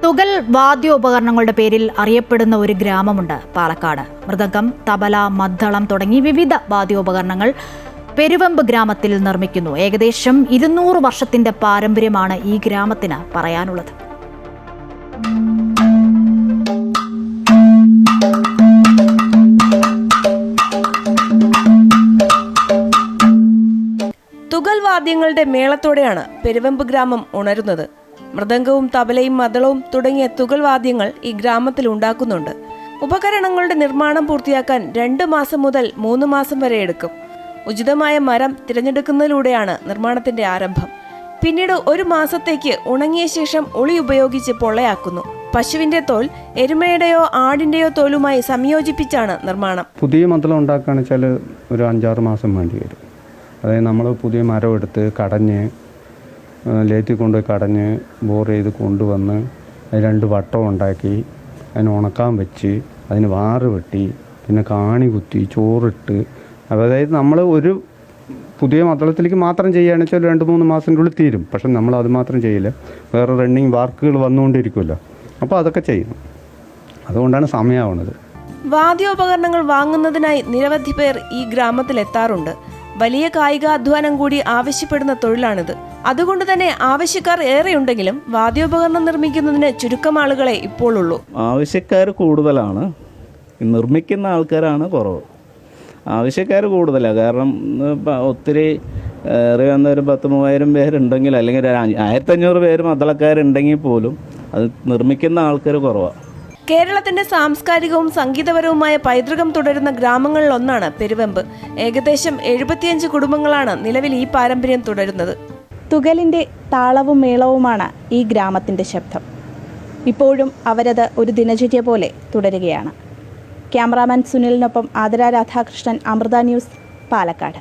തുകൽ വാദ്യോപകരണങ്ങളുടെ പേരിൽ അറിയപ്പെടുന്ന ഒരു ഗ്രാമമുണ്ട് പാലക്കാട്. മൃദംഗം, തബല, മദ്ദളം തുടങ്ങി വിവിധ വാദ്യോപകരണങ്ങൾ പെരുവെമ്പ് ഗ്രാമത്തിൽ നിർമ്മിക്കുന്നു. ഏകദേശം 200 വർഷത്തിന്റെ പാരമ്പര്യമാണ് ഈ ഗ്രാമത്തിന് പറയാനുള്ളത്. തുകൽ വാദ്യങ്ങളുടെ മേളത്തോടെയാണ് പെരുവെമ്പ് ഗ്രാമം ഉണരുന്നത്. മൃദംഗവും തബലയും മദ്ദളവും തുടങ്ങിയ തുകൽ വാദ്യങ്ങൾ ഈ ഗ്രാമത്തിൽ ഉണ്ടാക്കുന്നുണ്ട്. ഉപകരണങ്ങളുടെ നിർമ്മാണം പൂർത്തിയാക്കാൻ 2 മാസം മുതൽ 3 മാസം വരെ എടുക്കും. ഉചിതമായ മരം തിരഞ്ഞെടുക്കുന്നതിലൂടെയാണ് നിർമ്മാണത്തിന്റെ ആരംഭം. പിന്നീട് 1 മാസത്തേക്ക് ഉണങ്ങിയ ശേഷം ഉളി ഉപയോഗിച്ച് പൊള്ളയാക്കുന്നു. പശുവിന്റെ തോൽ എരുമയുടെയോ ആടിന്റെയോ തോലുമായി സംയോജിപ്പിച്ചാണ് നിർമ്മാണം. പുതിയ മദ്ദളം ഉണ്ടാക്കുകയാണെന്ന് വെച്ചാൽ ഒരു 5-6 മാസം വേണ്ടി വരും. അതായത് നമ്മൾ പുതിയ മരം എടുത്ത് കടഞ്ഞ് ലേറ്റിൽ കൊണ്ടുപോയി കടഞ്ഞ് ബോർ ചെയ്ത് കൊണ്ടുവന്ന് 2 വട്ടം ഉണ്ടാക്കി അതിന് ഉണക്കാൻ വെച്ച് അതിന് വാറ് വെട്ടി പിന്നെ കാണി കുത്തി ചോറിട്ട്, അതായത് നമ്മൾ ഒരു പുതിയ മദ്ദളത്തിലേക്ക് മാത്രം ചെയ്യുകയാണെന്ന് വെച്ചാൽ 2-3 മാസത്തിനുള്ളിൽ തീരും. പക്ഷെ നമ്മൾ അത് മാത്രം ചെയ്യില്ല, വേറെ റണ്ണിങ് വർക്കുകൾ വന്നുകൊണ്ടിരിക്കുമല്ലോ. അപ്പോൾ അതൊക്കെ ചെയ്യണം. അതുകൊണ്ടാണ് സമയമാവുന്നത്. വാദ്യോപകരണങ്ങൾ വാങ്ങുന്നതിനായി നിരവധി പേർ ഈ ഗ്രാമത്തിൽ എത്താറുണ്ട്. വലിയ കായികാധ്വാനം കൂടി ആവശ്യപ്പെടുന്ന തൊഴിലാണിത്. അതുകൊണ്ട് തന്നെ ആവശ്യക്കാർ ഏറെയുണ്ടെങ്കിലും വാദ്യോപകരണം നിർമ്മിക്കുന്നതിന് ചുരുക്കം ആളുകളെ ഇപ്പോൾ ഉള്ളൂ. ആവശ്യക്കാർ കൂടുതലാണ്, നിർമ്മിക്കുന്ന ആൾക്കാരാണ് കുറവ്. ആവശ്യക്കാർ കൂടുതലാണ്, കാരണം ഒത്തിരി ഏറെ വന്ന ഒരു 10,000-3000 പേരുണ്ടെങ്കിൽ, അല്ലെങ്കിൽ 1500 പേര് മദ്ദളക്കാരുണ്ടെങ്കിൽ പോലും അത് നിർമ്മിക്കുന്ന ആൾക്കാർ കുറവാണ്. കേരളത്തിന്റെ സാംസ്കാരികവും സംഗീതപരവുമായ പൈതൃകം തുടരുന്ന ഗ്രാമങ്ങളിലൊന്നാണ് പെരുവെമ്പ്. ഏകദേശം 75 കുടുംബങ്ങളാണ് നിലവിൽ ഈ പാരമ്പര്യം തുടരുന്നത്. തുകലിൻ്റെ താളവും മേളവുമാണ് ഈ ഗ്രാമത്തിൻ്റെ ശബ്ദം. ഇപ്പോഴും അവരത് ഒരു ദിനചര്യ പോലെ തുടരുകയാണ്. ക്യാമറാമാൻ സുനിലിനൊപ്പം ആതിര രാധാകൃഷ്ണൻ, അമൃത ന്യൂസ്, പാലക്കാട്.